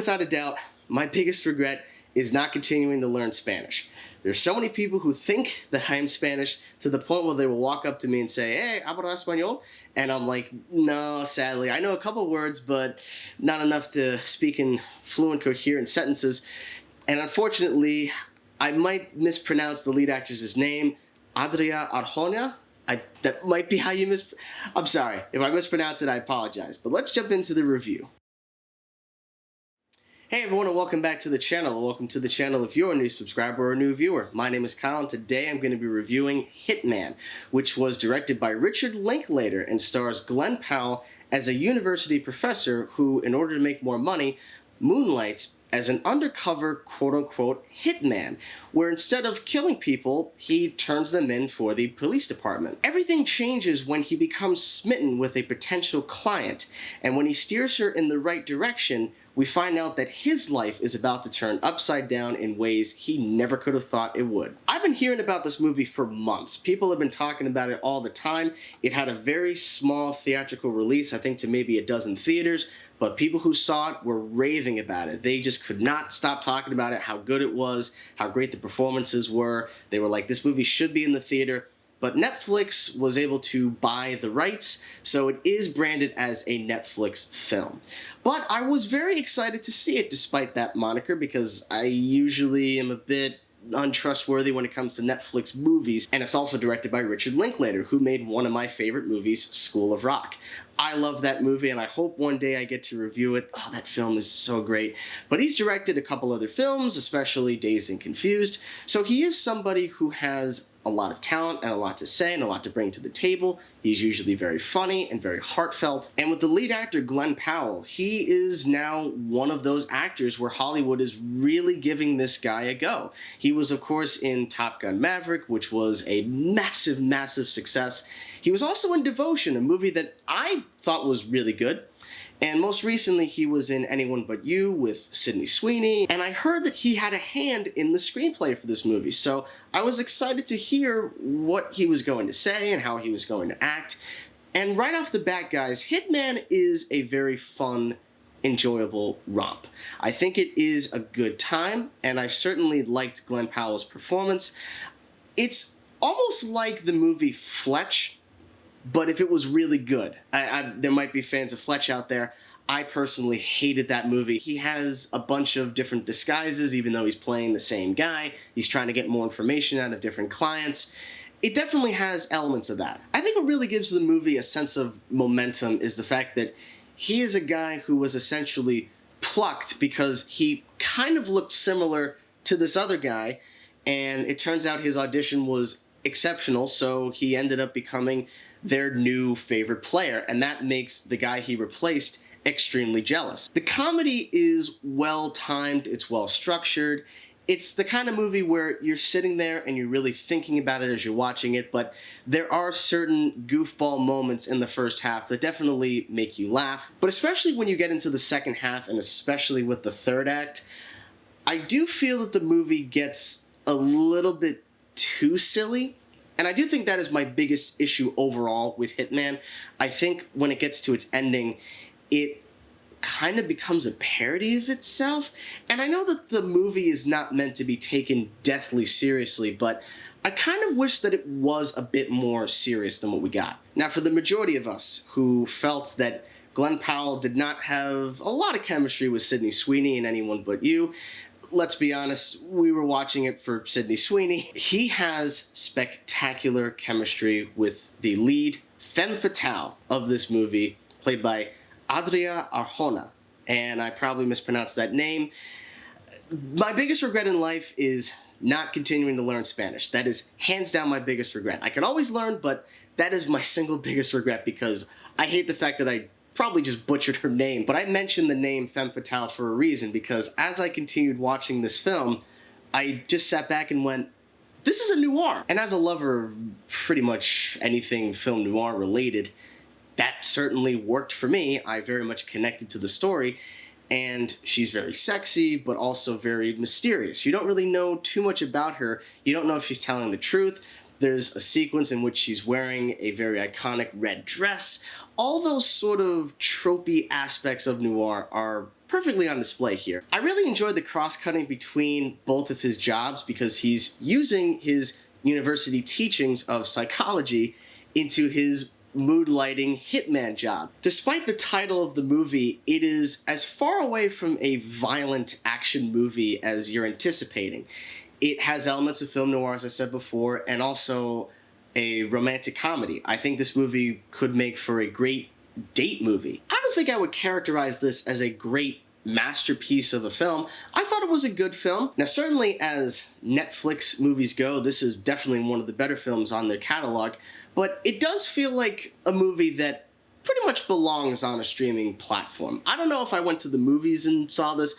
without a doubt, my biggest regret is not continuing to learn Spanish. There's so many people who think that I am Spanish to the point where they will walk up to me and say, "Hey, hablo español?" And I'm like, no, sadly, I know a couple words, but not enough to speak in fluent, coherent sentences. And unfortunately, I might mispronounce the lead actress's name, Adria Arjona. That might be how you I'm sorry. If I mispronounce it, I apologize. But let's jump into the review. Hey everyone, and welcome back to the channel. Welcome to the channel if you're a new subscriber or a new viewer. My name is Kyle, and today I'm going to be reviewing Hitman, which was directed by Richard Linklater and stars Glen Powell as a university professor who, in order to make more money, moonlights as an undercover quote-unquote hitman, where instead of killing people, he turns them in for the police department. Everything changes when he becomes smitten with a potential client, and when he steers her in the right direction, we find out that his life is about to turn upside down in ways he never could have thought it would. I've been hearing about this movie for months. People have been talking about it all the time. It had a very small theatrical release, I think to maybe a dozen theaters, but people who saw it were raving about it. They just could not stop talking about it, how good it was, how great the performances were. They were like, this movie should be in the theater. But Netflix was able to buy the rights, so it is branded as a Netflix film. But I was very excited to see it despite that moniker, because I usually am a bit untrustworthy when it comes to Netflix movies, and it's also directed by Richard Linklater, who made one of my favorite movies, School of Rock. I love that movie, and I hope one day I get to review it. Oh, that film is so great. But he's directed a couple other films, especially Dazed and Confused, so he is somebody who has a lot of talent and a lot to say and a lot to bring to the table. He's usually very funny and very heartfelt. And with the lead actor, Glen Powell, he is now one of those actors where Hollywood is really giving this guy a go. He was, of course, in Top Gun Maverick, which was a massive, massive success. He was also in Devotion, a movie that I thought was really good. And most recently, he was in Anyone But You with Sydney Sweeney, and I heard that he had a hand in the screenplay for this movie, so I was excited to hear what he was going to say and how he was going to act. And right off the bat, guys, Hitman is a very fun, enjoyable romp. I think it is a good time, and I certainly liked Glen Powell's performance. It's almost like the movie Fletch, but if it was really good. There might be fans of Fletch out there. I personally hated that movie. He has a bunch of different disguises, even though he's playing the same guy. He's trying to get more information out of different clients. It definitely has elements of that. I think what really gives the movie a sense of momentum is the fact that he is a guy who was essentially plucked because he kind of looked similar to this other guy, and it turns out his audition was exceptional, so he ended up becoming their new favorite player, and that makes the guy he replaced extremely jealous. The comedy is well-timed, it's well-structured. It's the kind of movie where you're sitting there and you're really thinking about it as you're watching it, but there are certain goofball moments in the first half that definitely make you laugh. But especially when you get into the second half, and especially with the third act, I do feel that the movie gets a little bit too silly. And I do think that is my biggest issue overall with Hitman. I think when it gets to its ending, it kind of becomes a parody of itself. And I know that the movie is not meant to be taken deathly seriously, but I kind of wish that it was a bit more serious than what we got. Now, for the majority of us who felt that Glen Powell did not have a lot of chemistry with Sydney Sweeney in Anyone But You, let's be honest, we were watching it for Sydney Sweeney. He has spectacular chemistry with the lead femme fatale of this movie, played by Adria Arjona, and I probably mispronounced that name. My biggest regret in life is not continuing to learn Spanish. That is hands down my biggest regret. I can always learn, but that is my single biggest regret, because I hate the fact that I probably just butchered her name, but I mentioned the name femme fatale for a reason, because as I continued watching this film, I just sat back and went, this is a noir. And as a lover of pretty much anything film noir related, that certainly worked for me. I very much connected to the story, and she's very sexy, but also very mysterious. You don't really know too much about her. You don't know if she's telling the truth. There's a sequence in which she's wearing a very iconic red dress. All those sort of tropey aspects of noir are perfectly on display here. I really enjoyed the cross-cutting between both of his jobs because he's using his university teachings of psychology into his mood-lighting hitman job. Despite the title of the movie, it is as far away from a violent action movie as you're anticipating. It has elements of film noir, as I said before, and also a romantic comedy. I think this movie could make for a great date movie. I don't think I would characterize this as a great masterpiece of a film. I thought it was a good film. Now, certainly as Netflix movies go, this is definitely one of the better films on their catalog, but it does feel like a movie that pretty much belongs on a streaming platform. I don't know if I went to the movies and saw this,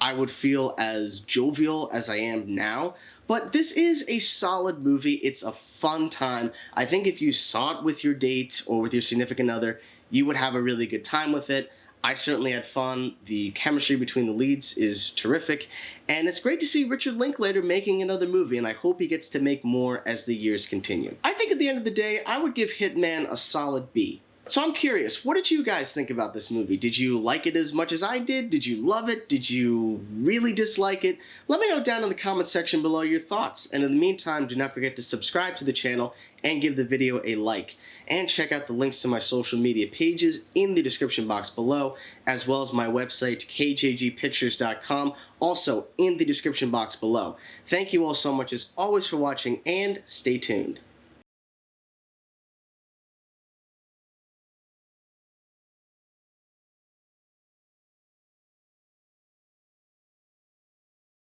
I would feel as jovial as I am now, but this is a solid movie. It's a fun time. I think if you saw it with your date or with your significant other, you would have a really good time with it. I certainly had fun. The chemistry between the leads is terrific, and it's great to see Richard Linklater making another movie, and I hope he gets to make more as the years continue. I think at the end of the day, I would give Hitman a solid B. So I'm curious, what did you guys think about this movie? Did you like it as much as I did? Did you love it? Did you really dislike it? Let me know down in the comment section below your thoughts. And in the meantime, do not forget to subscribe to the channel and give the video a like. And check out the links to my social media pages in the description box below, as well as my website, kjgpictures.com, also in the description box below. Thank you all so much as always for watching, and stay tuned.